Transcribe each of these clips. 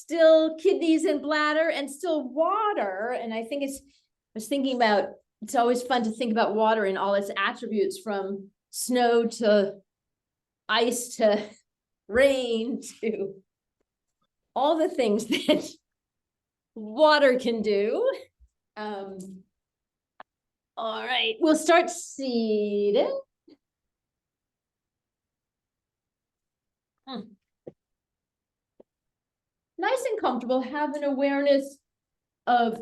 still kidneys and bladder and still water. And I think I was thinking about, it's always fun to think about water in all its attributes, from snow to ice to rain to all the things that water can do. All right, we'll start seated. Nice and comfortable. Have an awareness of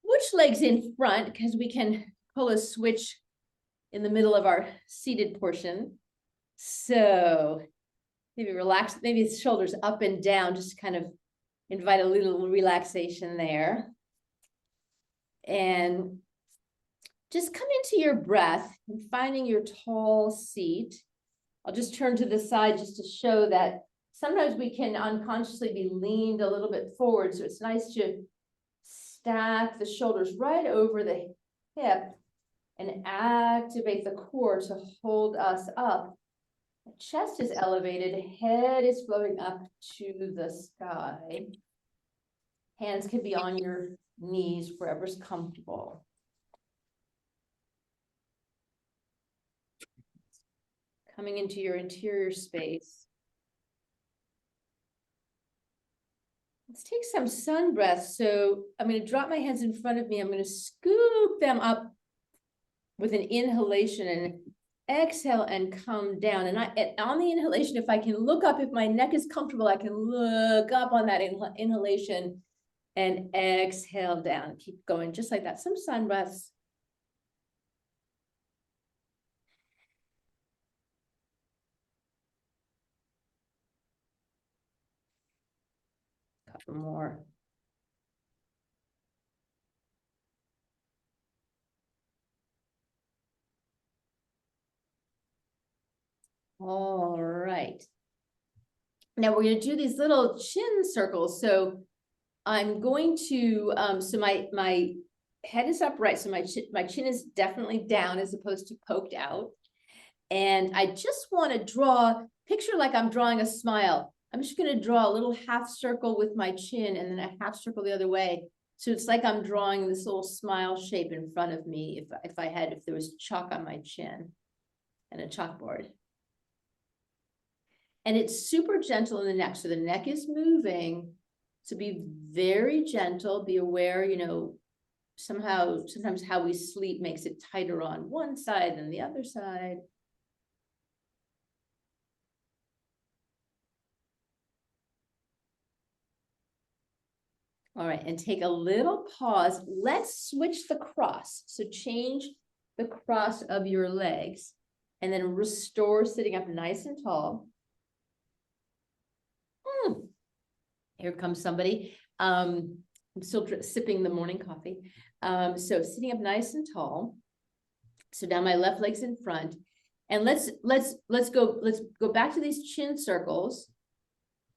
which leg's in front, because we can pull a switch in the middle of our seated portion. So maybe relax, maybe the shoulders up and down, just kind of invite a little relaxation there. And just come into your breath and finding your tall seat. I'll just turn to the side just to show that sometimes we can unconsciously be leaned a little bit forward. So it's nice to stack the shoulders right over the hip and activate the core to hold us up. The chest is elevated, head is floating up to the sky. Hands can be on your knees, wherever's comfortable. Coming into your interior space. Let's take some sun breaths. So I'm going to drop my hands in front of me. I'm going to scoop them up with an inhalation and exhale and come down. And on the inhalation, if I can look up, if my neck is comfortable, I can look up on that inhalation and exhale down. Keep going just like that. Some sun breaths. Couple more. All right. Now we're going to do these little chin circles. So I'm going to, so my head is upright. So my chin is definitely down as opposed to poked out. And I just want to picture like I'm drawing a smile. I'm just going to draw a little half circle with my chin and then a half circle the other way. So it's like I'm drawing this little smile shape in front of me if there was chalk on my chin and a chalkboard. And it's super gentle in the neck. So the neck is moving. So be very gentle, be aware, sometimes how we sleep makes it tighter on one side than the other side. All right, and take a little pause. Let's switch the cross. So change the cross of your legs and then restore sitting up nice and tall. Here comes somebody. I'm still sipping the morning coffee. So sitting up nice and tall. So now my left leg's in front. And let's go back to these chin circles.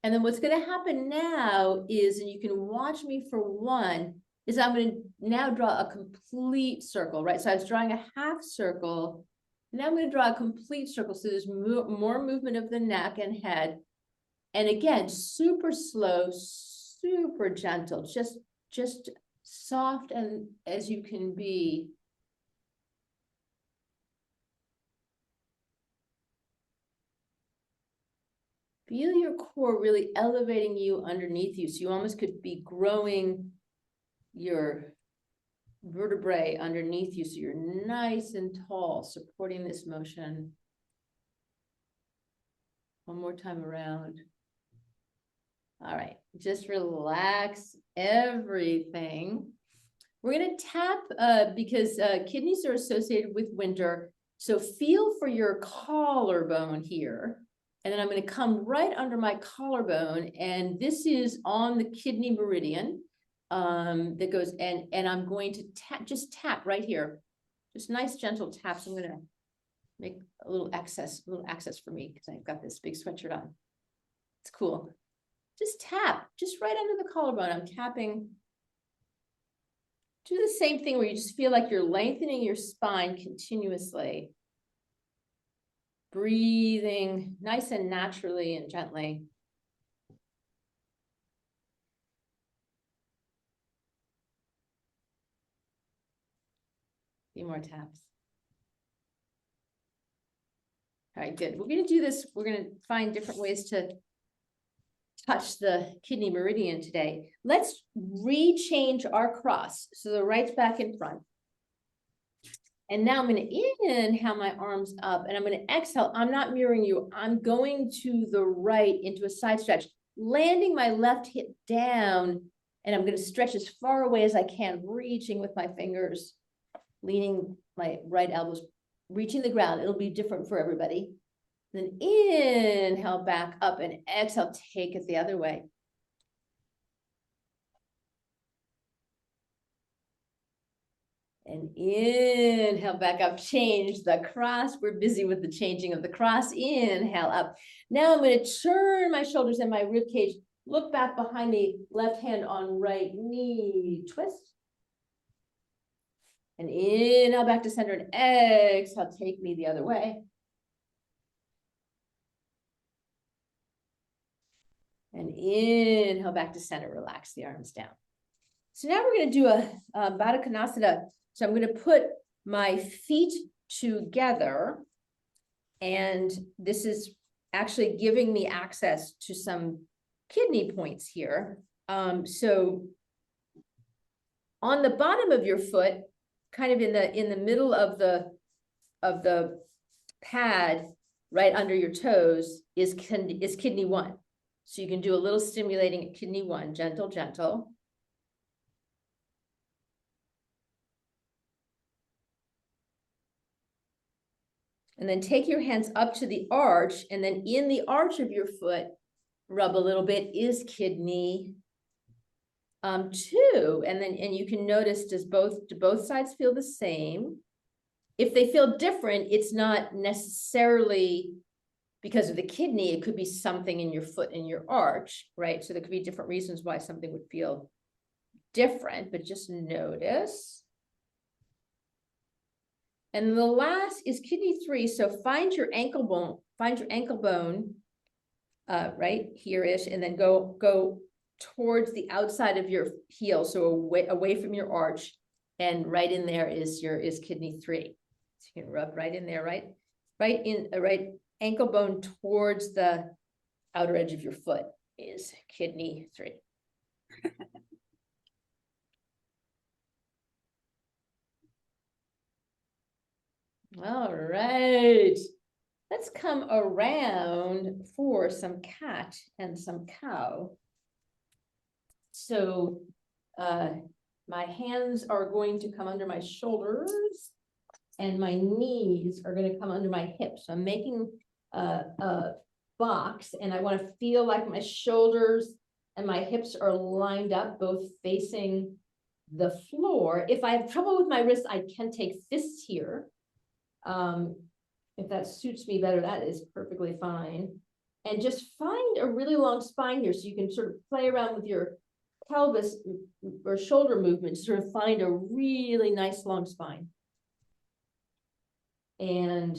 And then what's going to happen now is, and you can watch me for one, is I'm going to now draw a complete circle, right? So I was drawing a half circle. Now I'm going to draw a complete circle. So there's more movement of the neck and head. And again, super slow, super gentle, just soft and as you can be. Feel your core really elevating you underneath you. So you almost could be growing your vertebrae underneath you. So you're nice and tall, supporting this motion. One more time around. All right, just relax everything. We're going to tap because kidneys are associated with winter. So feel for your collarbone here. And then I'm going to come right under my collarbone. And this is on the kidney meridian that goes, and I'm going to just tap right here. Just nice, gentle taps. I'm going to make a little access for me because I've got this big sweatshirt on. It's cool. Just tap, just right under the collarbone. I'm tapping. Do the same thing where you just feel like you're lengthening your spine continuously. Breathing nice and naturally and gently. few more taps. All right, good. We're gonna do this. We're gonna find different ways to touch the kidney meridian today. Let's rechange our cross. So the right's back in front. And now I'm going to inhale my arms up and I'm going to exhale. I'm not mirroring you. I'm going to the right into a side stretch, landing my left hip down. And I'm going to stretch as far away as I can, reaching with my fingers, leaning my right elbows, reaching the ground. It'll be different for everybody. Then inhale back up and exhale, take it the other way. And inhale back up, change the cross. We're busy with the changing of the cross. Inhale up. Now I'm going to turn my shoulders and my rib cage. Look back behind me, left hand on right knee, twist. And inhale back to center and exhale, take me the other way. And inhale back to center, relax the arms down. So now we're going to do a Baddha Konasana. So I'm going to put my feet together, and this is actually giving me access to some kidney points here. So on the bottom of your foot, kind of in the middle of the pad, right under your toes, is kidney 1. So you can do a little stimulating at kidney 1, gentle, gentle. And then take your hands up to the arch, and then in the arch of your foot, rub a little bit, is kidney 2. And then you can notice, do both sides feel the same? If they feel different, it's not necessarily because of the kidney. It could be something in your foot, in your arch, right? So there could be different reasons why something would feel different, but just notice. And the last is kidney 3. So find your ankle bone, right here-ish, and then go towards the outside of your heel, so away from your arch, and right in there is kidney 3. So you can rub right in there, right ankle bone towards the outer edge of your foot is kidney 3. All right, let's come around for some cat and some cow. So my hands are going to come under my shoulders and my knees are going to come under my hips. So I'm making a box, and I want to feel like my shoulders and my hips are lined up, both facing the floor. If I have trouble with my wrists, I can take fists here. If that suits me better, that is perfectly fine. And just find a really long spine here, so you can sort of play around with your pelvis or shoulder movement, sort of find a really nice long spine. And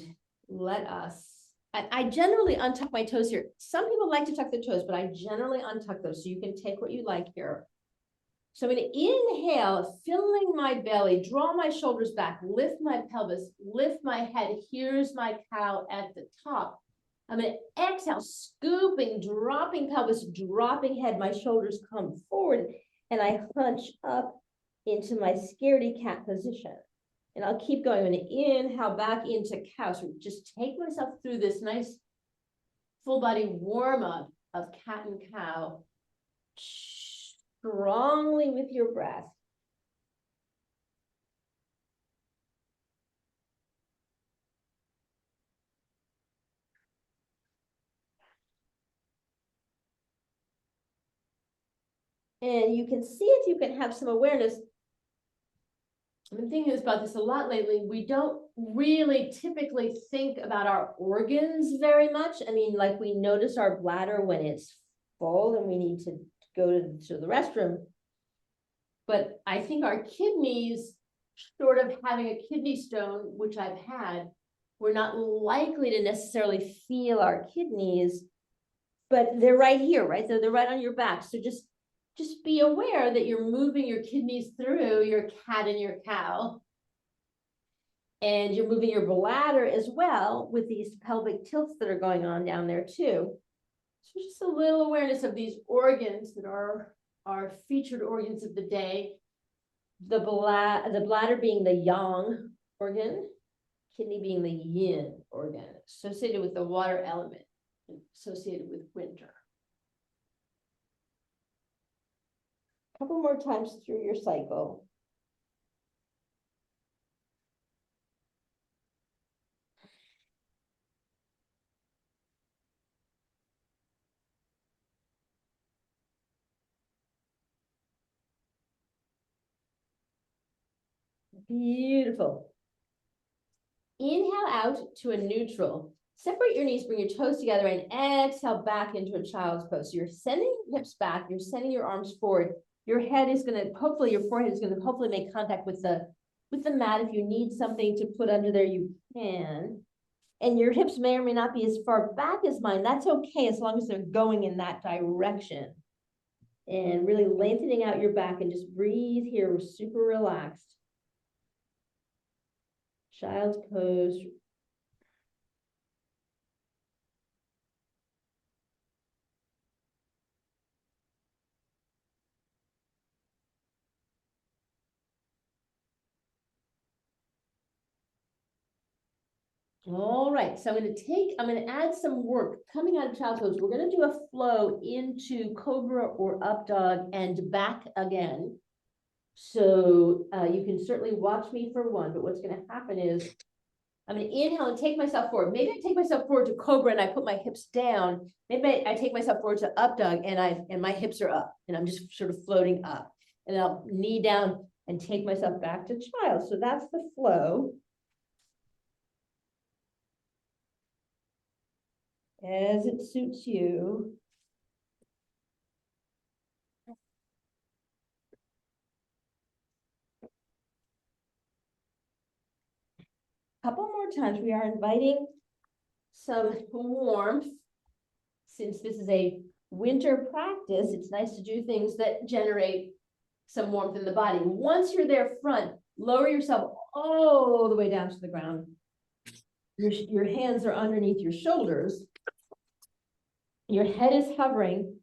let us, I generally untuck my toes here. Some people like to tuck their toes, but I generally untuck those, so you can take what you like here. So I'm going to inhale, filling my belly, draw my shoulders back, lift my pelvis, lift my head. Here's my cow at the top. I'm going to exhale, scooping, dropping pelvis, dropping head. My shoulders come forward, and I hunch up into my scaredy cat position. And I'll keep going. I'm going to inhale back into cow. So just take myself through this nice full body warm up of cat and cow. Strongly with your breath. And you can see if you can have some awareness. I've been thinking about this a lot lately. We don't really typically think about our organs very much. I mean, like, we notice our bladder when it's full and we need to go to the restroom. But I think our kidneys, short of having a kidney stone, which I've had, we're not likely to necessarily feel our kidneys, but they're right here, right? So they're right on your back. So just be aware that you're moving your kidneys through your cat and your cow. And you're moving your bladder as well with these pelvic tilts that are going on down there too. So just a little awareness of these organs that are our featured organs of the day. The bladder being the yang organ, kidney being the yin organ, associated with the water element, associated with winter. A couple more times through your cycle. Beautiful. Inhale out to a neutral. Separate your knees, bring your toes together, and exhale back into a child's pose. So you're sending your hips back, you're sending your arms forward. Your head is going to, hopefully your forehead is going to hopefully make contact with the mat. If you need something to put under there, you can. And your hips may or may not be as far back as mine. That's okay, as long as they're going in that direction. And really lengthening out your back, and just breathe here. We're super relaxed. Child's pose. All right, so I'm going to add some work coming out of child's pose. We're going to do a flow into cobra or up dog and back again. So you can certainly watch me for one, but what's going to happen is I'm going to inhale and take myself forward. Maybe I take myself forward to cobra and I put my hips down. Maybe I take myself forward to up dog and my hips are up and I'm just sort of floating up. And I'll knee down and take myself back to child. So that's the flow. As it suits you. Couple more times. We are inviting some warmth. Since this is a winter practice, it's nice to do things that generate some warmth in the body. Once you're there front, lower yourself all the way down to the ground. Your hands are underneath your shoulders. Your head is hovering.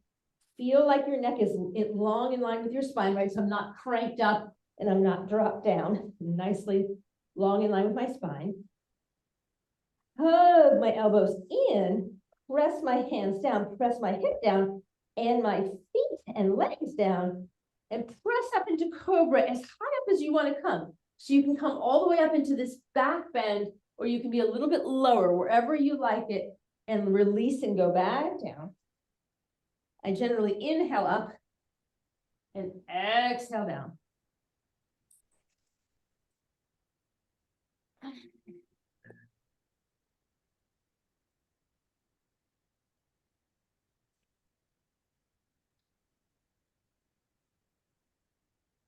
Feel like your neck is long in line with your spine, right? So I'm not cranked up and I'm not dropped down. Nicely long in line with my spine. Hug my elbows in, press my hands down, press my hip down, and my feet and legs down, and press up into cobra as high up as you want to come. So you can come all the way up into this back bend, or you can be a little bit lower, wherever you like it, and release and go back down. I generally inhale up and exhale down.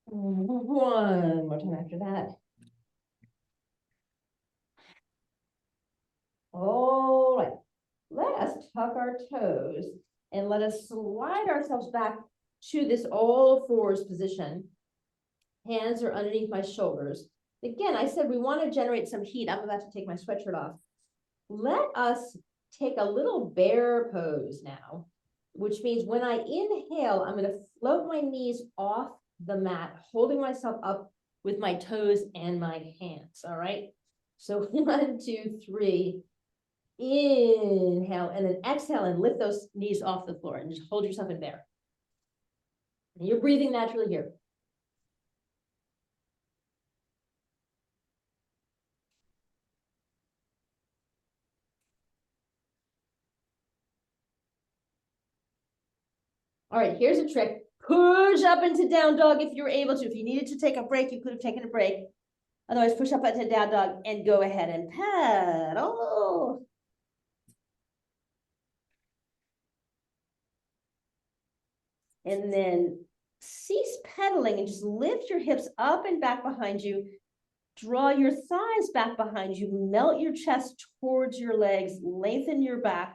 One more time after that. All right, let us tuck our toes and let us slide ourselves back to this all fours position. Hands are underneath my shoulders. Again, I said we want to generate some heat. I'm about to take my sweatshirt off. Let us take a little bear pose now, which means when I inhale, I'm going to float my knees off the mat, holding myself up with my toes and my hands. All right. So 1, 2, 3. Inhale and then exhale and lift those knees off the floor and just hold yourself in there. And you're breathing naturally here. All right, here's a trick. Push up into down dog if you're able to. If you needed to take a break, you could have taken a break. Otherwise, push up into down dog and go ahead and paddle. And then cease pedaling and just lift your hips up and back behind you. Draw your thighs back behind you. Melt your chest towards your legs. Lengthen your back.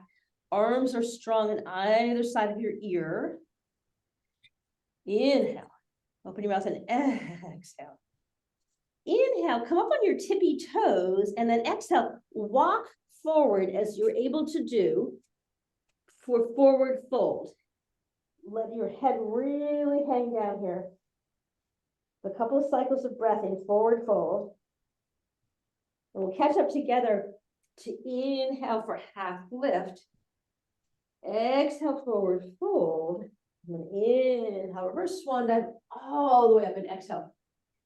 Arms are strong on either side of your ear. Inhale. Open your mouth and exhale. Inhale, come up on your tippy toes, and then exhale, walk forward as you're able to do for forward fold. Let your head really hang down here. A couple of cycles of breath in forward fold. And we'll catch up together to inhale for half lift. Exhale, forward fold. And then inhale, reverse swan dive all the way up, and exhale.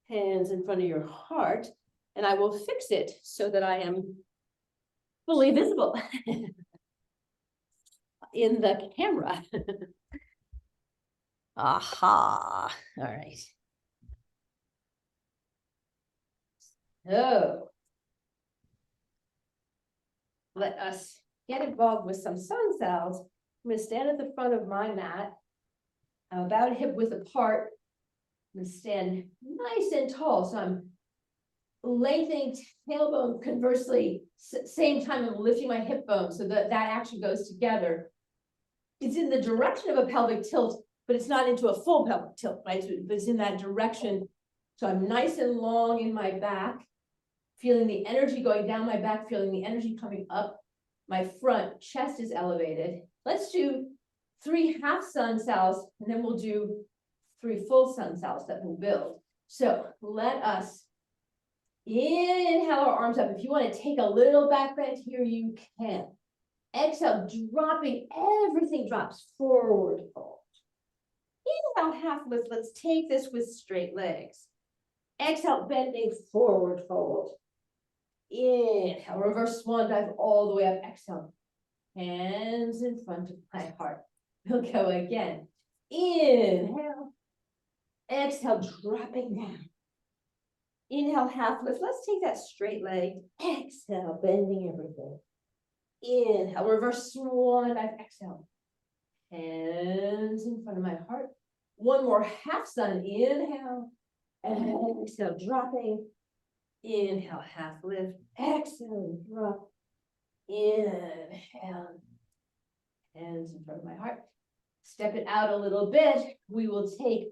Hands in front of your heart. And I will fix it so that I am fully visible in the camera. Aha. All right. So let us get involved with some sun cells. I'm going to stand at the front of my mat. I'm about hip width apart. I'm going to stand nice and tall. So I'm lengthening tailbone, conversely, same time I'm lifting my hip bone so that that action goes together. It's in the direction of a pelvic tilt, but it's not into a full pelvic tilt, right? So it's in that direction. So I'm nice and long in my back, feeling the energy going down my back, feeling the energy coming up my front, chest is elevated. Let's do 3 half sun cells, and then we'll do 3 full sun cells that will build. So let us inhale our arms up. If you want to take a little back bend here, you can. Exhale, dropping, everything drops forward fold. Inhale, half lift. Let's take this with straight legs. Exhale, bending forward fold. Inhale, reverse swan dive all the way up. Exhale, hands in front of my heart. We'll go again. Inhale, exhale, dropping down. Inhale, half lift. Let's take that straight leg. Exhale, bending everything. Inhale, reverse swan dive. Exhale, hands in front of my heart. One more half sun. Inhale, exhale, dropping. Inhale, half lift. Exhale, drop. Inhale, hands in front of my heart. Step it out a little bit. We will take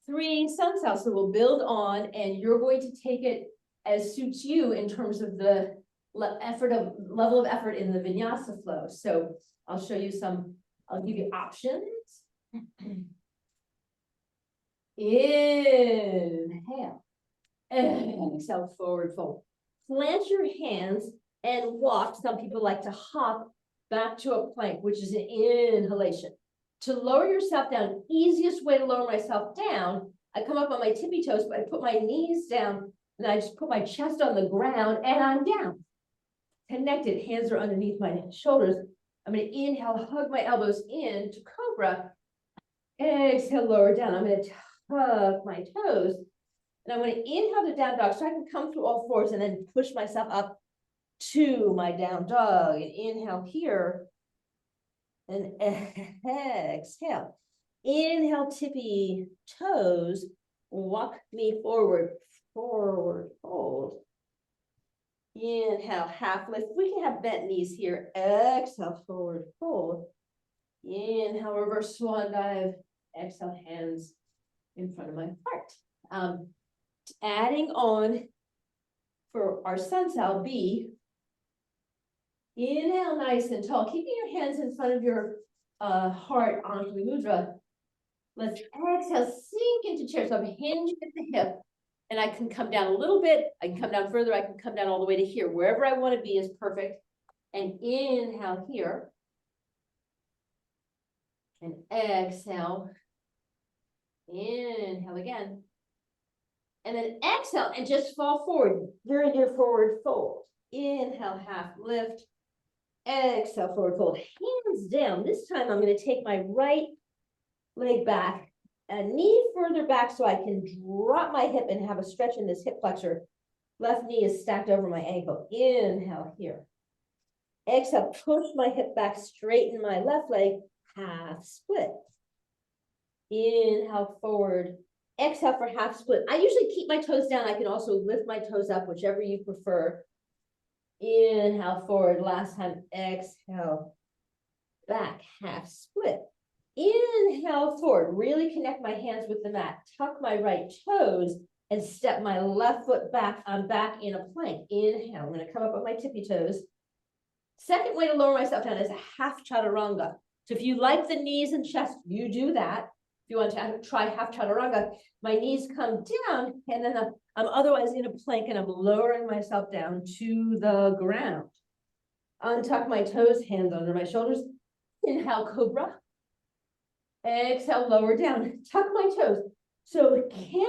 3 sun cells. So we'll build on, and you're going to take it as suits you in terms of the level of effort in the vinyasa flow. So I'll show you some, I'll give you options. Inhale. Exhale, forward fold. Plant your hands and walk. Some people like to hop back to a plank, which is an inhalation. To lower yourself down, easiest way to lower myself down, I come up on my tippy toes, but I put my knees down, and I just put my chest on the ground, and I'm down. Connected, hands are underneath my shoulders. I'm going to inhale, hug my elbows in to cobra. Exhale, lower down. I'm going to hug my toes. And I'm going to inhale to down dog so I can come through all fours and then push myself up to my down dog. And inhale here. And exhale. Inhale, tippy toes. Walk me forward, forward fold. Inhale, half lift. We can have bent knees here. Exhale, forward fold. Inhale, reverse swan dive. Exhale, hands in front of my heart. Adding on for our sun cell B, inhale nice and tall, keeping your hands in front of your heart, Anjali Mudra. Let's exhale, sink into chair. So I'm hinging at the hip, and I can come down a little bit. I can come down further. I can come down all the way to here. Wherever I want to be is perfect. And inhale here. And exhale. Inhale again. And then exhale and just fall forward. Very good forward fold. Inhale, half lift. Exhale, forward fold. Hands down. This time I'm going to take my right leg back, a knee further back so I can drop my hip and have a stretch in this hip flexor. Left knee is stacked over my ankle. Inhale here. Exhale, push my hip back, straighten my left leg, half split. Inhale, forward. Exhale for half split. I usually keep my toes down. I can also lift my toes up, whichever you prefer. Inhale, forward. Last time, exhale, back, half split. Inhale, forward. Really connect my hands with the mat. Tuck my right toes and step my left foot back. I'm back in a plank. Inhale, I'm gonna come up on my tippy toes. Second way to lower myself down is a half chaturanga. So if you like the knees and chest, you do that. If you want to try half chaturanga, my knees come down and then I'm otherwise in a plank and I'm lowering myself down to the ground. Untuck my toes, hands under my shoulders. Inhale, cobra. Exhale, lower down. Tuck my toes. So can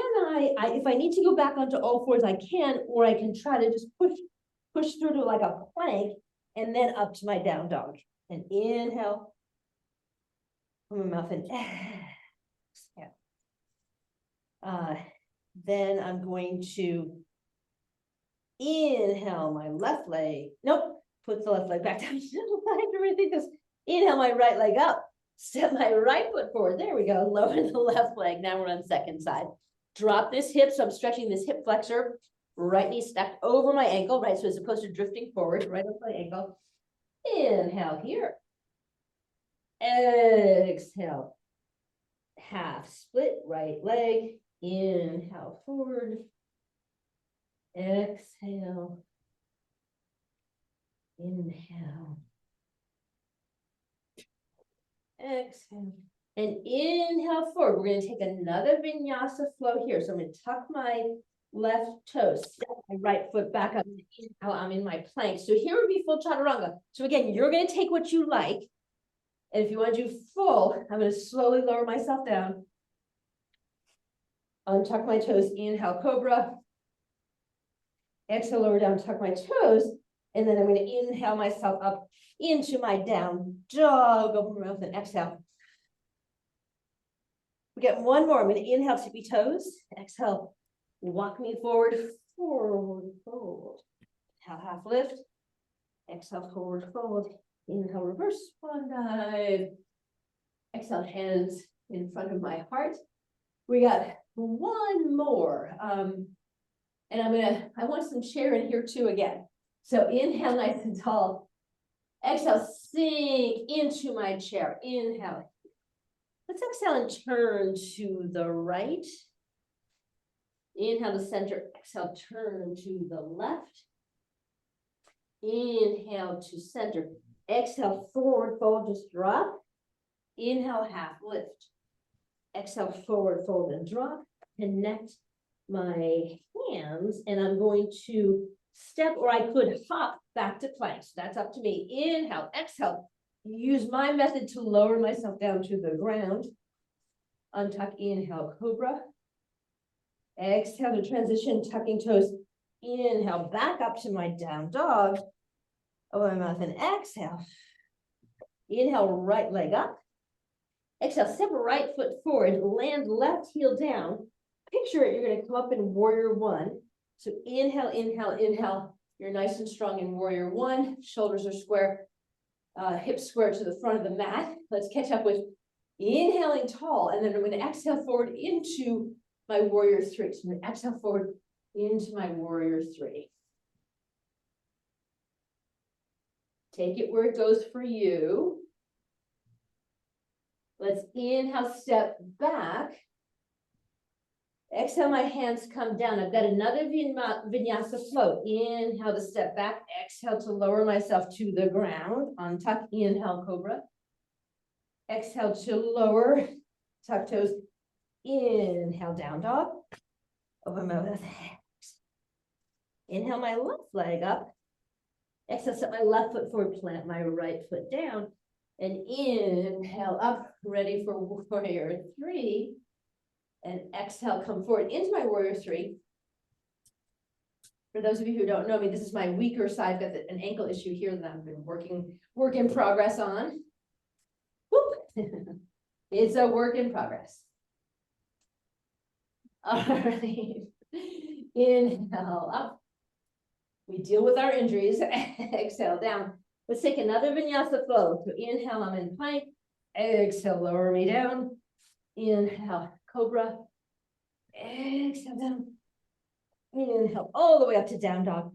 if I need to go back onto all fours, I can, or I can try to just push through to like a plank and then up to my down dog. And inhale from my mouth and exhale. Then I'm going to inhale my left leg. Nope. Put the left leg back down. I have to rethink this. Inhale my right leg up. Step my right foot forward. There we go. Lower the left leg. Now we're on second side. Drop this hip. So I'm stretching this hip flexor. Right knee stacked over my ankle. Right. So as opposed to drifting forward, right up my ankle. Inhale here. Exhale. Half split right leg. Inhale forward. Exhale. Inhale. Exhale. And inhale forward. We're going to take another vinyasa flow here. So I'm going to tuck my left toe, step my right foot back up. Inhale, I'm in my plank. So here would be full chaturanga. So again, you're going to take what you like. And if you want to do full, I'm going to slowly lower myself down. Untuck my toes. Inhale, cobra. Exhale, lower down, tuck my toes. And then I'm going to inhale myself up into my down dog. Open my mouth and exhale. We get one more. I'm going to inhale, tippy toes. Exhale, walk me forward, forward, fold. Inhale, half lift. Exhale, forward, fold. Inhale, reverse swan dive. Exhale, hands in front of my heart. We got one more. And I want some chair in here too again. So inhale nice and tall. Exhale, sink into my chair. Inhale. Let's exhale and turn to the right. Inhale to center. Exhale, turn to the left. Inhale to center. Exhale, forward fold, just drop. Inhale, half lift. Exhale, forward fold and drop. Connect my hands, and I'm going to step, or I could hop back to plank. So that's up to me. Inhale, exhale. Use my method to lower myself down to the ground. Untuck, inhale, cobra. Exhale to transition, tucking toes. Inhale, back up to my down dog. Open my mouth and exhale. Inhale, right leg up. Exhale, step right foot forward, land left heel down. Picture it, you're going to come up in warrior one. So inhale, inhale, inhale. You're nice and strong in warrior one. Shoulders are square, hips square to the front of the mat. Let's catch up with inhaling tall. And then I'm going to exhale forward into my warrior three. So I'm going to exhale forward into my warrior three. Take it where it goes for you. Let's inhale, step back. Exhale, my hands come down. I've got another vinyasa flow. Inhale to step back. Exhale to lower myself to the ground. Untuck, inhale, cobra. Exhale to lower, tuck toes. Inhale, down dog. Open my mouth. Inhale, my left leg up. Exhale, set my left foot forward, plant my right foot down. And inhale up, ready for warrior three. And exhale, come forward into my warrior three. For those of you who don't know me, this is my weaker side. I've got an ankle issue here that I've been work in progress on. Whoop. It's a work in progress. All right. Inhale up. We deal with our injuries. Exhale down. Let's take another vinyasa flow. So inhale, I'm in plank. Exhale, lower me down. Inhale, cobra. Exhale down. Inhale all the way up to down dog.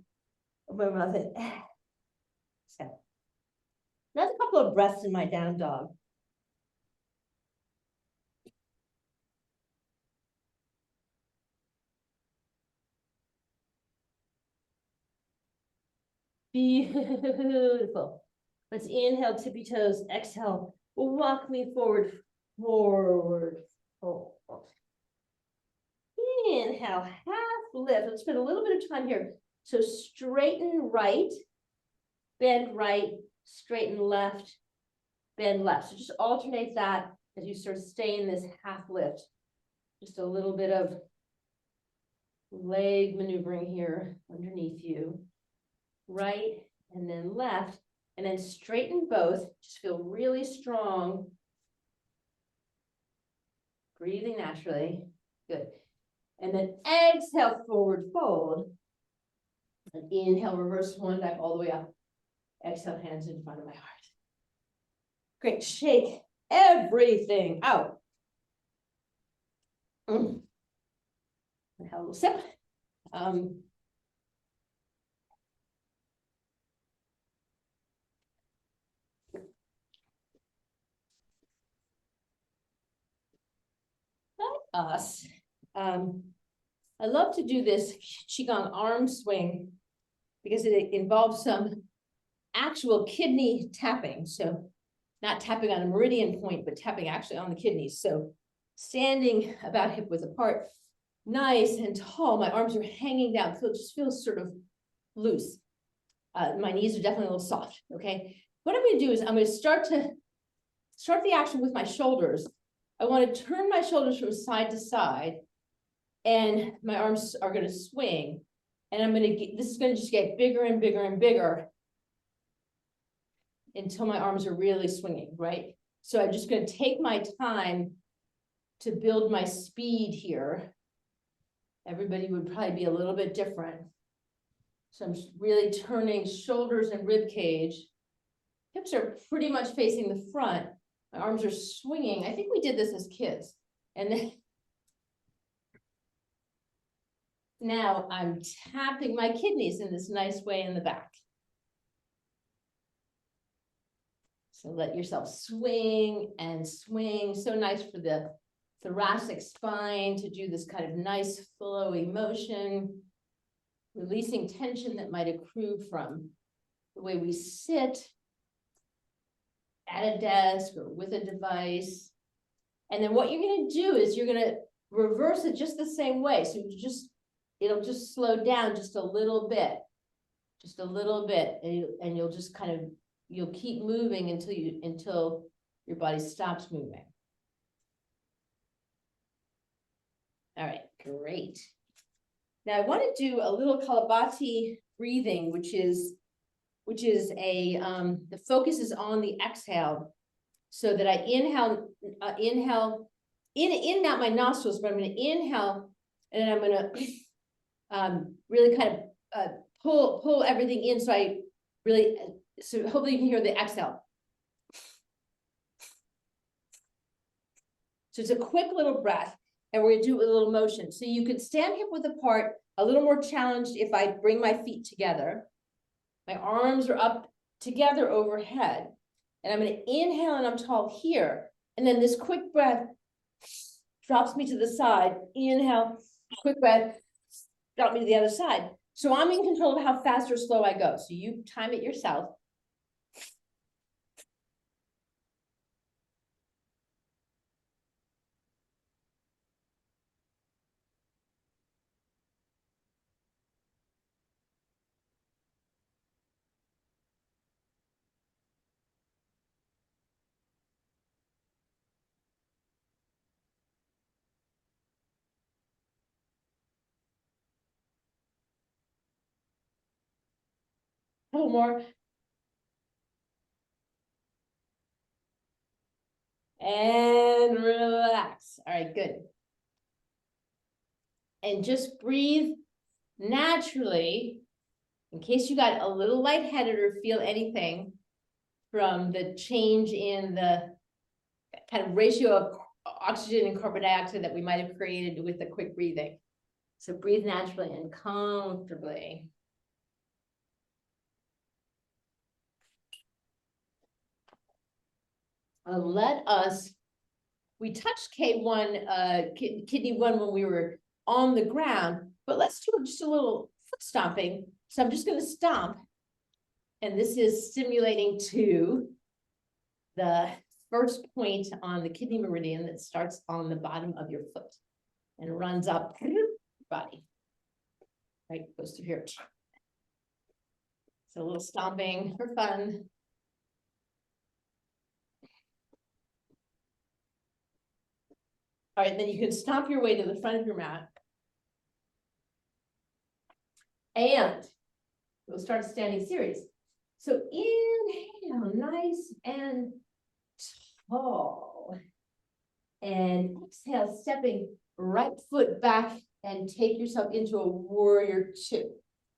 Open my mouth and exhale. Another couple of breaths in my down dog. Beautiful. Let's inhale, tippy toes, exhale, walk me forward, forward, forward. Inhale, half lift. Let's spend a little bit of time here. So straighten right, bend right, straighten left, bend left. So just alternate that as you sort of stay in this half lift. Just a little bit of leg maneuvering here underneath you. Right and then left, and then straighten both. Just feel really strong. Breathing naturally. Good. And then exhale, forward fold. And inhale, reverse one back all the way up. Exhale, hands in front of my heart. Great. Shake everything out. And have a little sip. Us. I love to do this Qigong arm swing because it involves some actual kidney tapping. So not tapping on a meridian point, but tapping actually on the kidneys. So standing about hip width apart, nice and tall. My arms are hanging down. So it just feels sort of loose. My knees are definitely a little soft. Okay. What I'm going to do is I'm going to start the action with my shoulders. I want to turn my shoulders from side to side, and my arms are going to swing. And I'm going to get, this is going to just get bigger and bigger and bigger until my arms are really swinging, right? So I'm just going to take my time to build my speed here. Everybody would probably be a little bit different. So I'm just really turning shoulders and rib cage. Hips are pretty much facing the front. My arms are swinging. I think we did this as kids. And then now I'm tapping my kidneys in this nice way in the back. So let yourself swing and swing. So nice for the thoracic spine to do this kind of nice flowy motion, releasing tension that might accrue from the way we sit at a desk or with a device. And then what you're going to do is you're going to reverse it just the same way. So it'll just slow down just a little bit, and you'll just kind of, you'll keep moving until your body stops moving. All right, great. Now I want to do a little Kalabati breathing, which is the focus is on the exhale, so that I inhale in and out my nostrils, but I'm going to inhale, and then I'm going to really kind of pull everything in. So hopefully you can hear the exhale. So it's a quick little breath, and we're going to do it with a little motion. So you can stand hip width apart, a little more challenged if I bring my feet together. My arms are up together overhead, and I'm going to inhale and I'm tall here. And then this quick breath drops me to the side. Inhale, quick breath, drop me to the other side. So I'm in control of how fast or slow I go. So you time it yourself. A couple more. And relax. All right, good. And just breathe naturally, in case you got a little lightheaded or feel anything from the change in the kind of ratio of oxygen and carbon dioxide that we might have created with the quick breathing. So breathe naturally and comfortably. We touched K1, kidney 1 when we were on the ground, but let's do just a little foot stomping. So I'm just going to stomp. And this is stimulating to the first point on the kidney meridian that starts on the bottom of your foot and runs up your body. Right, goes through here. So a little stomping for fun. All right, then you can stomp your way to the front of your mat. And we'll start a standing series. So inhale, nice and tall. And exhale, stepping right foot back and take yourself into a warrior two.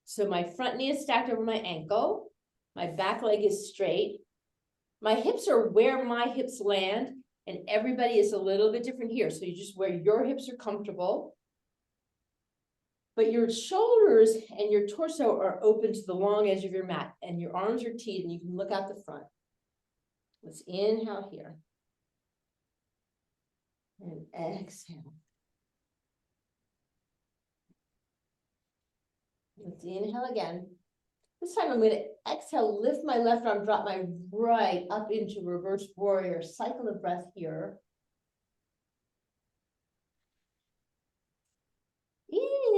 So my front knee is stacked over my ankle. My back leg is straight. My hips are where my hips land, and everybody is a little bit different here. So you just where your hips are comfortable. But your shoulders and your torso are open to the long edge of your mat, and your arms are teed, and you can look out the front. Let's inhale here. And exhale. Let's inhale again. This time I'm going to exhale, lift my left arm, drop my right up into reverse warrior. Cycle of breath here.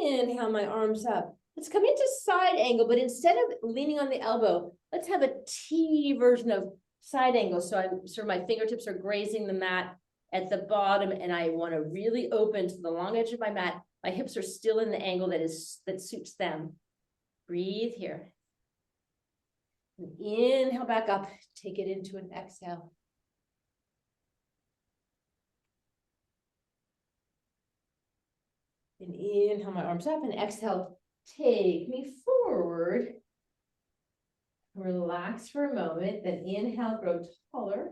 Inhale my arms up. Let's come into side angle, but instead of leaning on the elbow, let's have a T version of side angle. So I'm sort of my fingertips are grazing the mat at the bottom, and I want to really open to the long edge of my mat. My hips are still in the angle that suits them. Breathe here. And inhale back up, take it into an exhale. And inhale my arms up, and exhale, take me forward. Relax for a moment, then inhale, grow taller,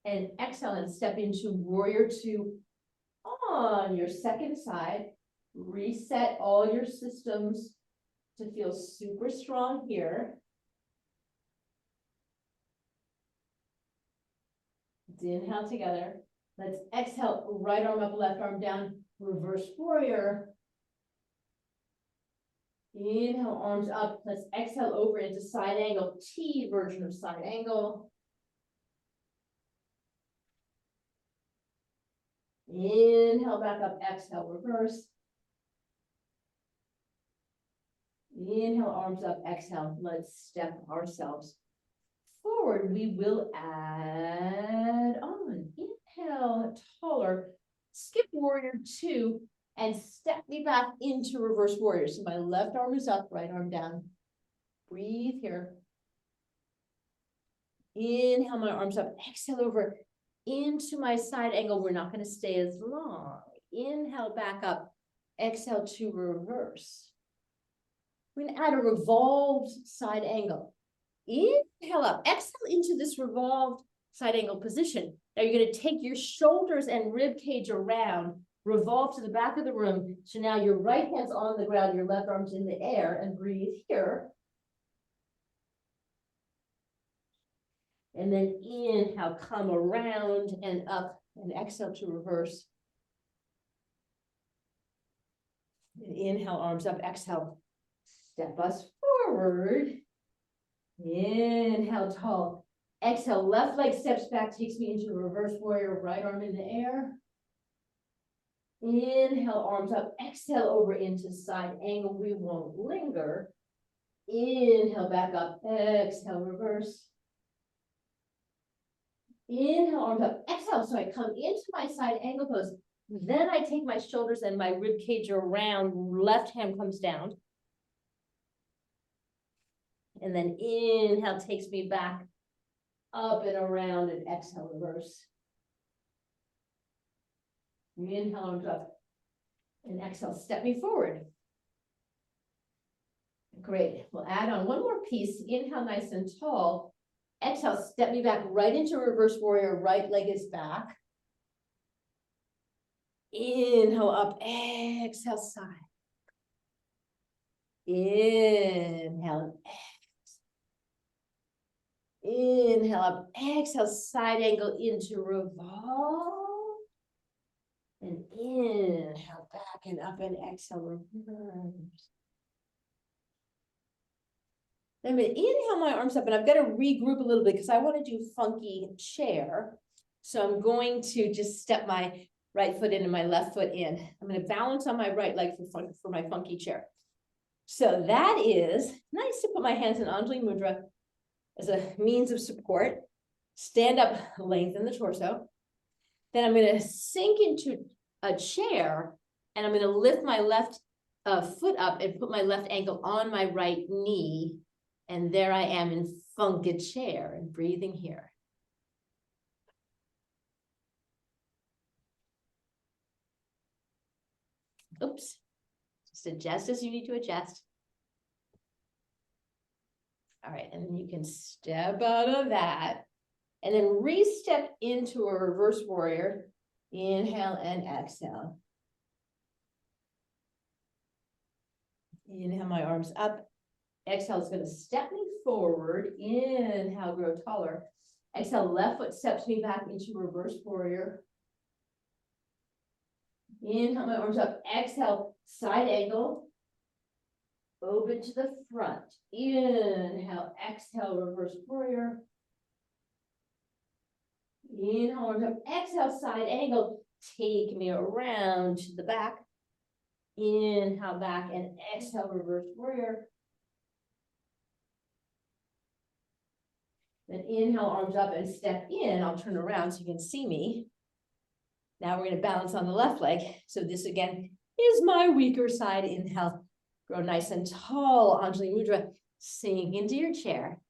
and exhale and step into warrior two on your second side. Reset all your systems to feel super strong here. Let's inhale together. Let's exhale, right arm up, left arm down, reverse warrior. Inhale, arms up. Let's exhale over into side angle, T version of side angle. Inhale back up, exhale, reverse. Inhale, arms up, exhale. Let's step ourselves forward. We will add on. Inhale, taller. Skip warrior two and step me back into reverse warrior. So my left arm is up, right arm down. Breathe here. Inhale, my arms up. Exhale over into my side angle. We're not going to stay as long. Inhale, back up. Exhale to reverse. We're going to add a revolved side angle. Inhale up. Exhale into this revolved side angle position. Now you're going to take your shoulders and rib cage around, revolve to the back of the room. So now your right hand's on the ground, your left arm's in the air, and breathe here. And then inhale, come around and up, and exhale to reverse. And inhale, arms up, exhale. Step us forward. Inhale, tall. Exhale, left leg steps back, takes me into reverse warrior, right arm in the air. Inhale, arms up. Exhale over into side angle. We won't linger. Inhale, back up. Exhale, reverse. Inhale, arms up. Exhale, so I come into my side angle pose. Then I take my shoulders and my rib cage around. Left hand comes down. And then inhale takes me back up and around, and exhale, reverse. Inhale, arms up, and exhale, step me forward. Great. We'll add on one more piece. Inhale, nice and tall. Exhale, step me back right into reverse warrior. Right leg is back. Inhale up, exhale, side. Inhale, inhale up, exhale, side angle into revolve. And inhale back and up, and exhale, reverse. Then I'm gonna inhale my arms up, and I've got to regroup a little bit because I want to do funky chair. So I'm going to just step my right foot in and my left foot in. I'm going to balance on my right leg for my funky chair. So that is nice to put my hands in Anjali Mudra as a means of support. Stand up, lengthen the torso. Then I'm going to sink into a chair, and I'm going to lift my left foot up and put my left ankle on my right knee. And there I am in funky chair and breathing here. Oops. Just adjust as you need to adjust. All right, and then you can step out of that and then re-step into a reverse warrior. Inhale and exhale. Inhale, my arms up. Exhale is going to step me forward. Inhale, grow taller. Exhale, left foot steps me back into reverse warrior. Inhale, my arms up. Exhale, side angle. Open to the front. Inhale, exhale, reverse warrior. Inhale, arms up. Exhale, side angle. Take me around to the back. Inhale, back, and exhale, reverse warrior. Then inhale, arms up and step in. I'll turn around so you can see me. Now we're going to balance on the left leg. So this again is my weaker side. Inhale, grow nice and tall. Anjali Mudra, sink into your chair.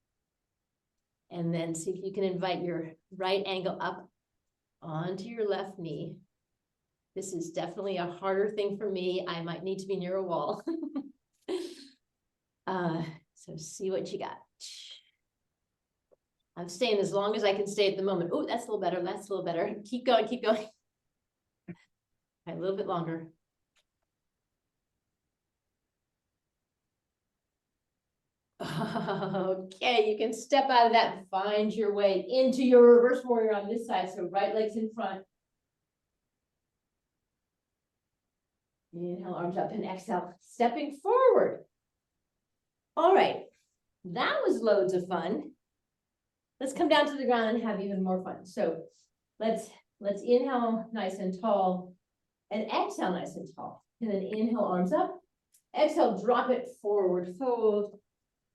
And then see if you can invite your right ankle up onto your left knee. This is definitely a harder thing for me. I might need to be near a wall. So see what you got. I'm staying as long as I can stay at the moment. Oh, that's a little better. That's a little better. Keep going, keep going. A little bit longer. Okay, you can step out of that and find your way into your reverse warrior on this side. So right leg's in front. Inhale, arms up, and exhale, stepping forward. All right, that was loads of fun. Let's come down to the ground and have even more fun. So let's inhale nice and tall and exhale nice and tall. And then inhale, arms up. Exhale, drop it forward, fold.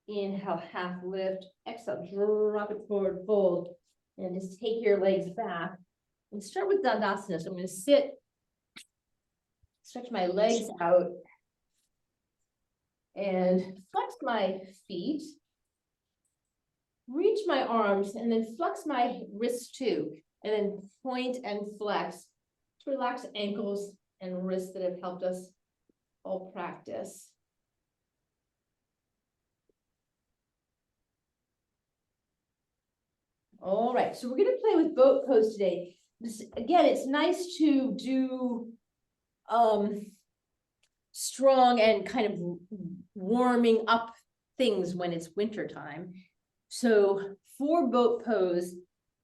Inhale, half lift. Exhale, drop it forward, fold. And just take your legs back. And start with Dandasana. So I'm going to sit, stretch my legs out, and flex my feet. Reach my arms and then flex my wrists too. And then point and flex to relax ankles and wrists that have helped us all practice. All right, so we're going to play with boat pose today. This, again, it's nice to do strong and kind of warming up things when it's winter time. So for boat pose,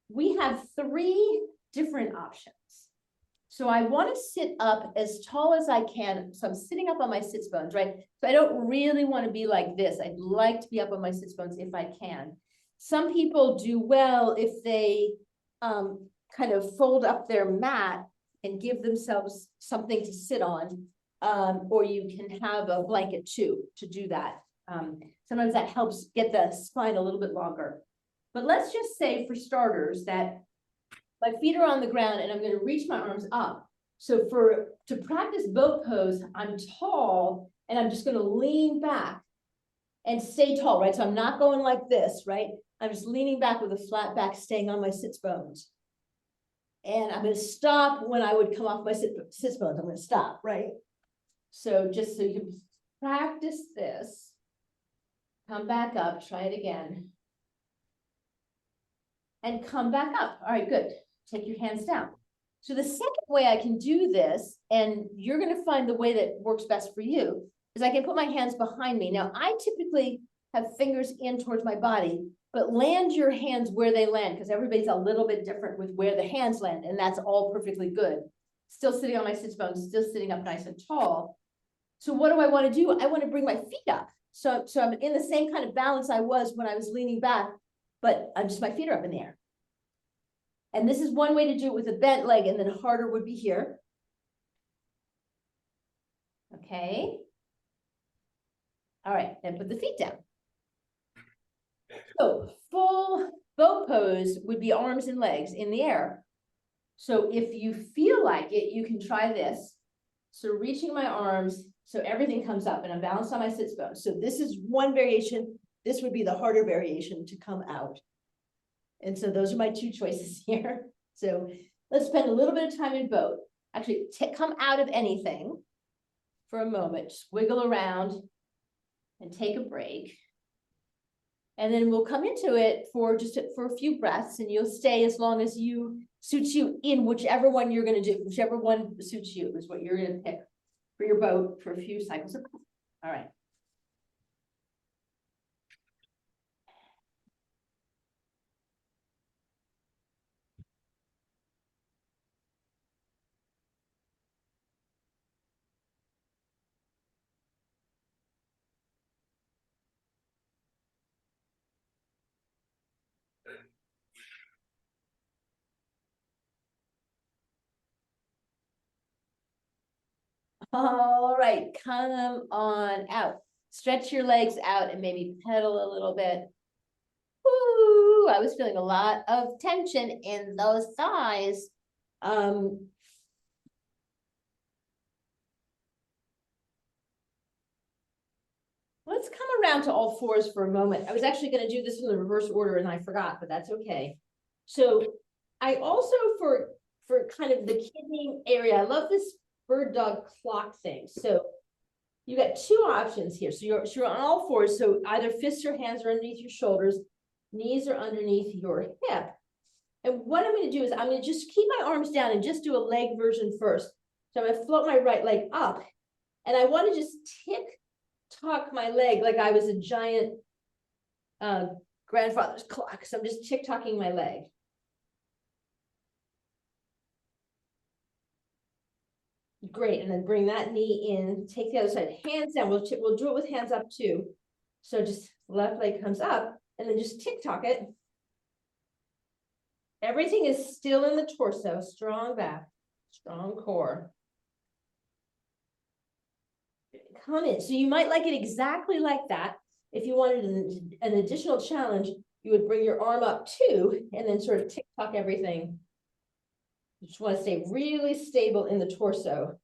we have 3 different options. So I want to sit up as tall as I can. So I'm sitting up on my sits bones, right? So I don't really want to be like this. I'd like to be up on my sits bones if I can. Some people do well if they kind of fold up their mat and give themselves something to sit on, or you can have a blanket too to do that. Sometimes that helps get the spine a little bit longer. But let's just say for starters that my feet are on the ground and I'm going to reach my arms up. So to practice boat pose, I'm tall and I'm just going to lean back and stay tall, right? So I'm not going like this, right? I'm just leaning back with a flat back, staying on my sits bones. And I'm going to stop when I would come off my sits bones. I'm going to stop, right? So just so you can practice this, come back up, try it again. And come back up. All right, good. Take your hands down. So the second way I can do this, and you're going to find the way that works best for you, is I can put my hands behind me. Now, I typically have fingers in towards my body, but land your hands where they land, because everybody's a little bit different with where the hands land, and that's all perfectly good. Still sitting on my sits bones, still sitting up nice and tall. So what do I want to do? I want to bring my feet up. So I'm in the same kind of balance I was when I was leaning back, but I'm just, my feet are up in the air. And this is one way to do it with a bent leg, and then harder would be here. Okay. All right, then put the feet down. So full boat pose would be arms and legs in the air. So if you feel like it, you can try this. So reaching my arms, so everything comes up and I'm balanced on my sits bones. So this is one variation. This would be the harder variation to come out. And so those are my two choices here. So let's spend a little bit of time in boat. Actually, come out of anything for a moment, just wiggle around and take a break. And then we'll come into it for a few breaths, and you'll stay as long as suits you in whichever one you're going to do. Whichever one suits you is what you're going to pick for your boat for a few cycles of breath. All right. All right, come on out. Stretch your legs out and maybe pedal a little bit. Ooh, I was feeling a lot of tension in those thighs. Let's come around to all fours for a moment. I was actually going to do this in the reverse order and I forgot, but that's okay. So I also, for kind of the kidney area, I love this bird dog clock thing. So you got two options here. So you're on all fours. So either fists or hands are underneath your shoulders, knees are underneath your hip. And what I'm going to do is I'm going to just keep my arms down and just do a leg version first. So I'm going to float my right leg up, and I want to just tick-tock my leg like I was a giant grandfather's clock. So I'm just tick-tocking my leg. Great, and then bring that knee in, take the other side, hands down. We'll do it with hands up too. So just left leg comes up, and then just tick-tock it. Everything is still in the torso, strong back, strong core. Come in. So you might like it exactly like that. If you wanted an additional challenge, you would bring your arm up too, and then sort of tick-tock everything. You just want to stay really stable in the torso.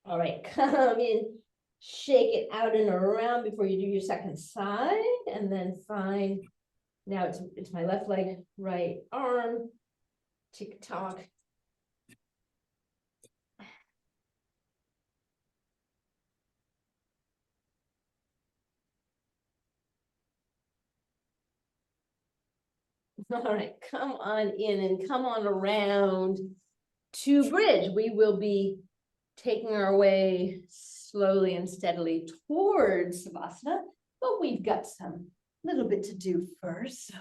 All right, come in, shake it out and around before you do your second side, and then find, now it's my left leg, right arm, tick-tock. All right, come on in and come on around to bridge. We will be taking our way slowly and steadily towards Savasana, but we've got some little bit to do first. So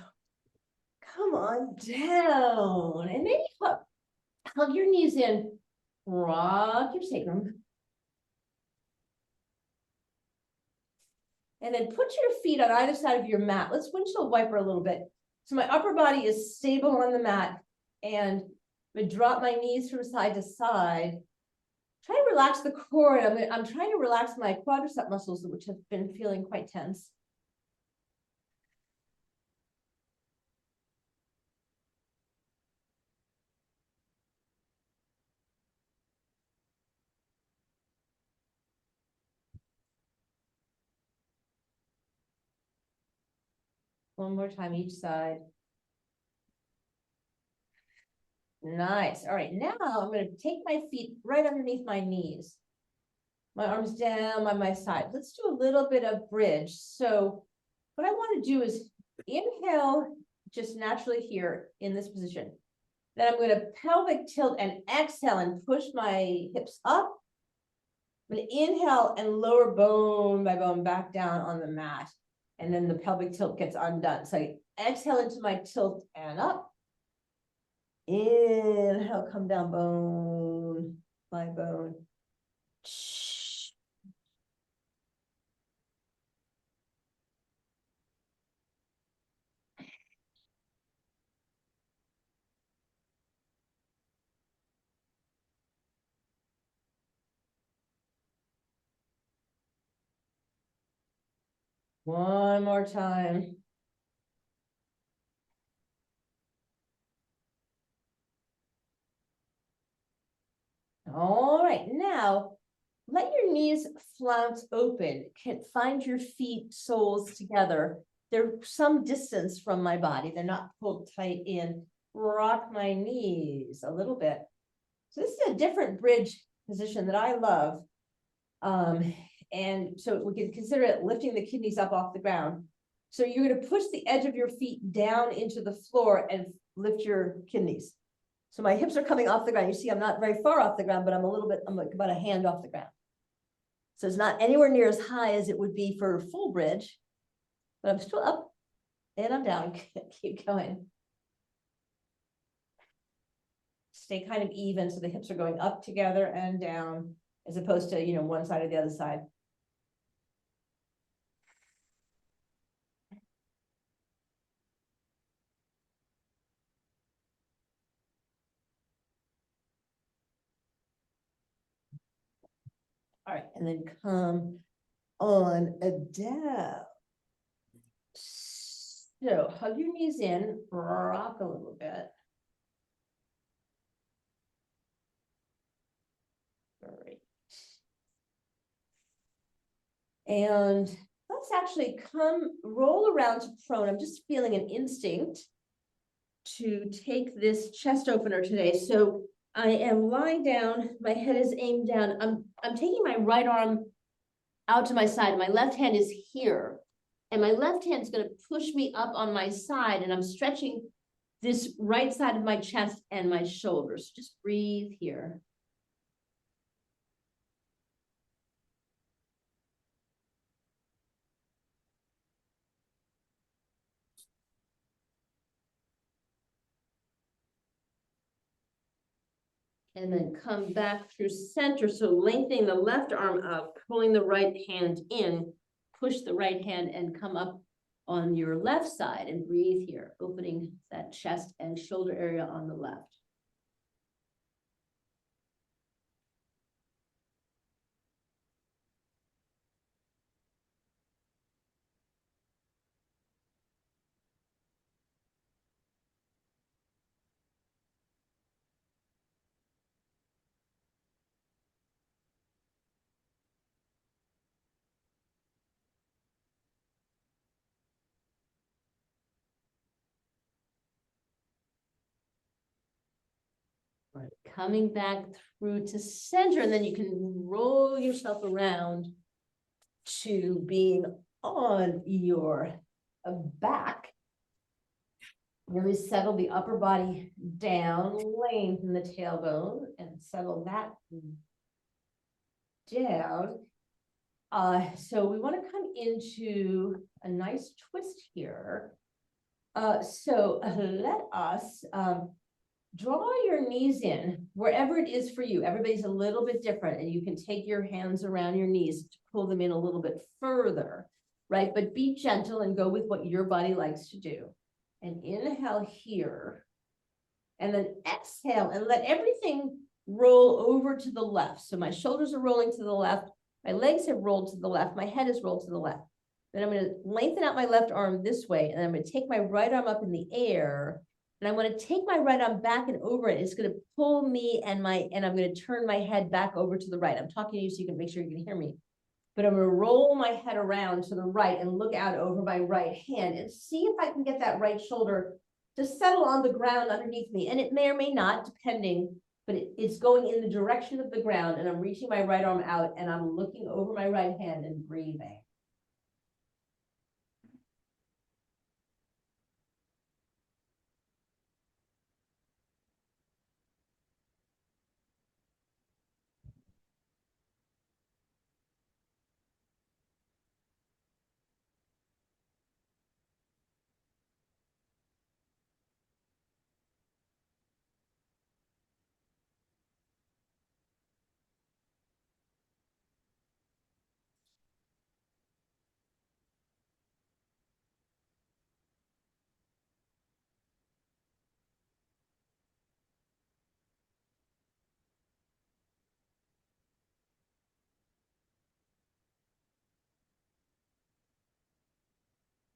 come on down and maybe hug your knees in, rock your sacrum. And then put your feet on either side of your mat. Let's windshield wiper a little bit. So my upper body is stable on the mat, and I'm gonna drop my knees from side to side. Try to relax the core, and I'm trying to relax my quadricep muscles, which have been feeling quite tense. One more time each side. Nice. All right, now I'm going to take my feet right underneath my knees. My arms down by my side. Let's do a little bit of bridge. So what I want to do is inhale just naturally here in this position. Then I'm going to pelvic tilt and exhale and push my hips up. I'm going to inhale and lower bone by bone back down on the mat. And then the pelvic tilt gets undone. So I exhale into my tilt and up. Inhale, come down bone by bone. One more time. All right, now let your knees flounce open. Can find your feet soles together. They're some distance from my body. They're not pulled tight in. Rock my knees a little bit. So this is a different bridge position that I love. And so we can consider it lifting the kidneys up off the ground. So you're going to push the edge of your feet down into the floor and lift your kidneys. So my hips are coming off the ground. You see, I'm not very far off the ground, but I'm like about a hand off the ground. So it's not anywhere near as high as it would be for full bridge, but I'm still up and I'm down. Keep going. Stay kind of even. So the hips are going up together and down as opposed to, one side or the other side. All right, and then come on down. So hug your knees in, rock a little bit. Great. And let's actually roll around to prone. I'm just feeling an instinct to take this chest opener today. So I am lying down, my head is aimed down. I'm taking my right arm out to my side. My left hand is here. And my left hand is going to push me up on my side. And I'm stretching this right side of my chest and my shoulders. Just breathe here. And then come back through center. So lengthening the left arm up, pulling the right hand in, push the right hand and come up on your left side and breathe here, opening that chest and shoulder area on the left. Right. Coming back through to center, and then you can roll yourself around to being on your back. Really settle the upper body down, lengthen the tailbone, and settle that down. So we want to come into a nice twist here. So let us draw your knees in wherever it is for you. Everybody's a little bit different, and you can take your hands around your knees to pull them in a little bit further, right? But be gentle and go with what your body likes to do. And inhale here, and then exhale and let everything roll over to the left. So my shoulders are rolling to the left, my legs have rolled to the left, my head is rolled to the left. Then I'm going to lengthen out my left arm this way, and I'm going to take my right arm up in the air, and I want to take my right arm back and over it. It's going to pull me and I'm going to turn my head back over to the right. I'm talking to you so you can make sure you can hear me. But I'm going to roll my head around to the right and look out over my right hand and see if I can get that right shoulder to settle on the ground underneath me. And it may or may not, depending, but it's going in the direction of the ground, and I'm reaching my right arm out and I'm looking over my right hand and breathing.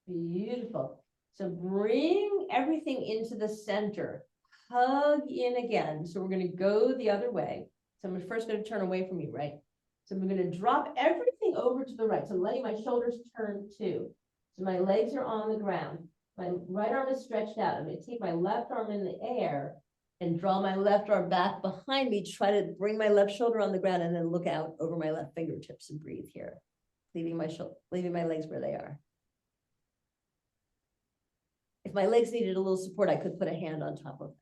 Beautiful. So bring everything into the center. Hug in again. So we're going to go the other way. So I'm first going to turn away from you, right? So I'm going to drop everything over to the right. So I'm letting my shoulders turn too. So my legs are on the ground. My right arm is stretched out. I'm going to take my left arm in the air and draw my left arm back behind me. Try to bring my left shoulder on the ground and then look out over my left fingertips and breathe here. Leaving my legs where they are. If my legs needed a little support, I could put a hand on top of them.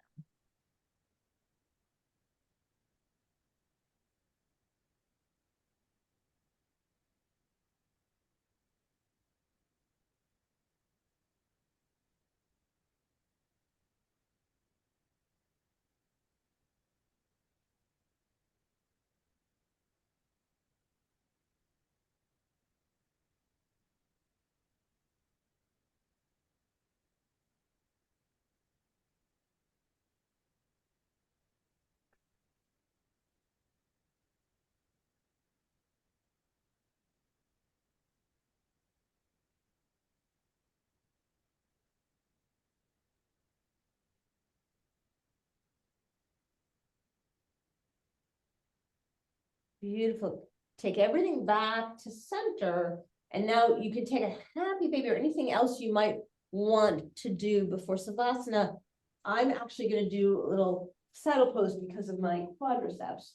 Beautiful. Take everything back to center. And now you can take a happy baby or anything else you might want to do before Savasana. I'm actually going to do a little saddle pose because of my quadriceps.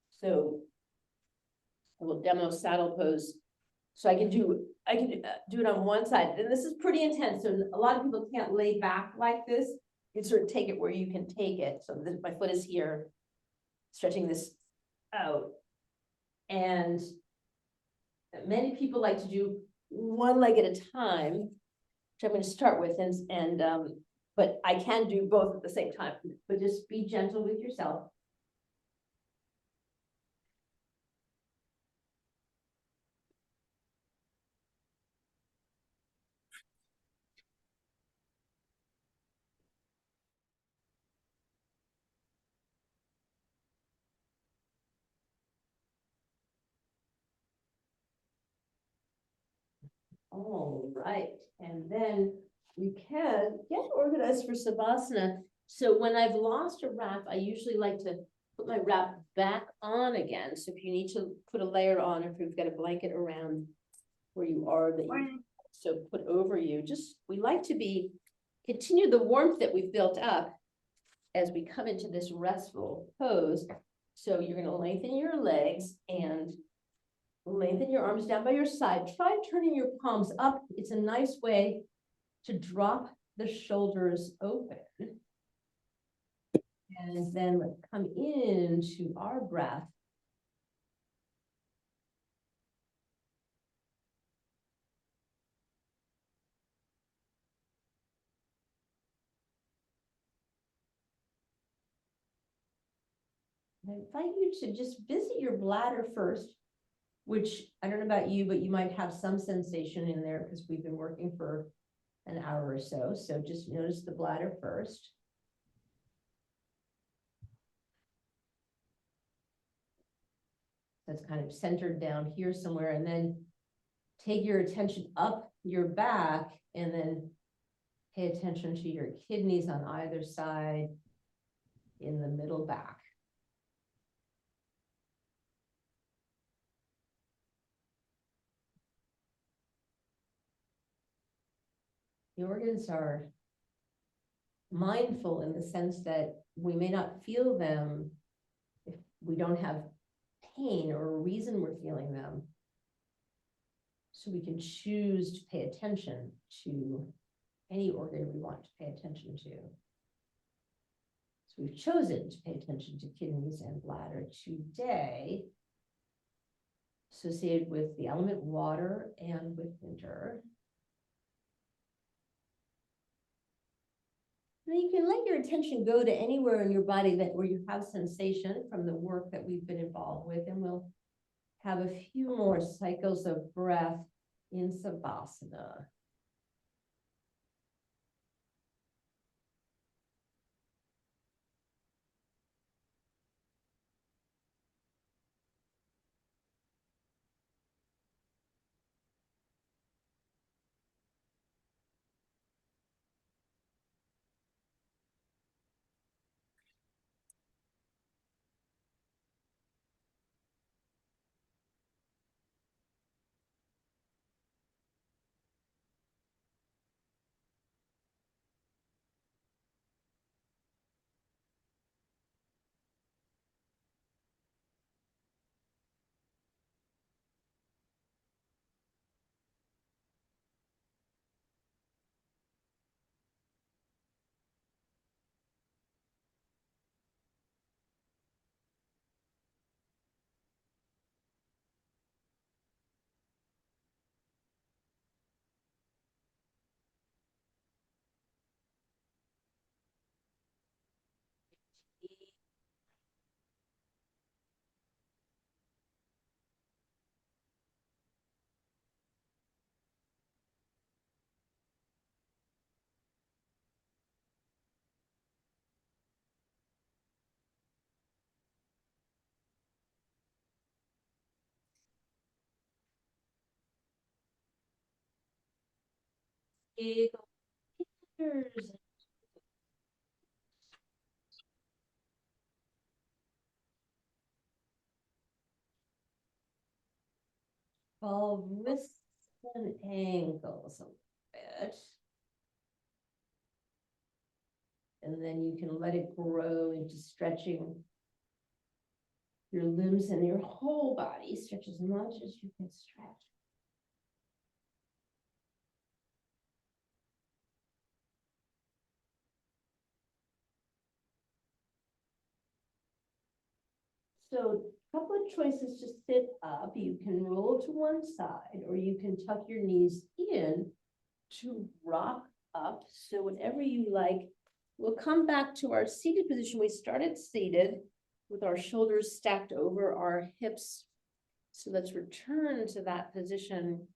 So I will demo saddle pose. So I can do it on one side. And this is pretty intense. So a lot of people can't lay back like this. You can sort of take it where you can take it. So this, my foot is here, stretching this out. And many people like to do one leg at a time, which I'm going to start with, but I can do both at the same time, but just be gentle with yourself. All right, and then we can get organized for Savasana. So when I've lost a wrap, I usually like to put my wrap back on again. So if you need to put a layer on, or if you've got a blanket around where you are that you so put over you, just we like to continue the warmth that we've built up as we come into this restful pose. So you're going to lengthen your legs and lengthen your arms down by your side. Try turning your palms up. It's a nice way to drop the shoulders open. And then let's come into our breath. I invite you to just visit your bladder first, which I don't know about you, but you might have some sensation in there because we've been working for an hour or so. So just notice the bladder first. That's kind of centered down here somewhere, and then take your attention up your back and then pay attention to your kidneys on either side in the middle back. The organs are mindful in the sense that we may not feel them if we don't have pain or a reason we're feeling them. So we can choose to pay attention to any organ we want to pay attention to. So we've chosen to pay attention to kidneys and bladder today, associated with the element water and with winter. Then you can let your attention go to anywhere in your body where you have sensation from the work that we've been involved with, and we'll have a few more cycles of breath in Savasana. Big ears. Involve wrists and ankles a bit. And then you can let it grow into stretching your limbs and your whole body. Stretch as much as you can stretch. So a couple of choices to sit up. You can roll to one side, or you can tuck your knees in to rock up. So whatever you like. We'll come back to our seated position. We started seated with our shoulders stacked over our hips. So let's return to that position.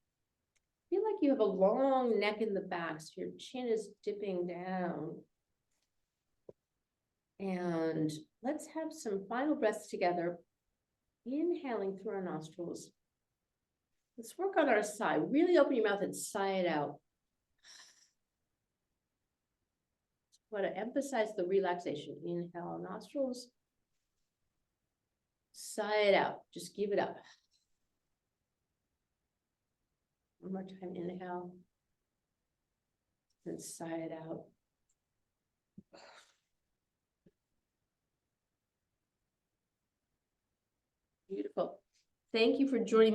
Feel like you have a long neck in the back, so your chin is dipping down. And let's have some final breaths together. Inhaling through our nostrils. Let's work on our sigh. Really open your mouth and sigh it out. I want to emphasize the relaxation. Inhale, nostrils. Sigh it out. Just give it up. One more time. Inhale. And sigh it out. Beautiful. Thank you for joining me.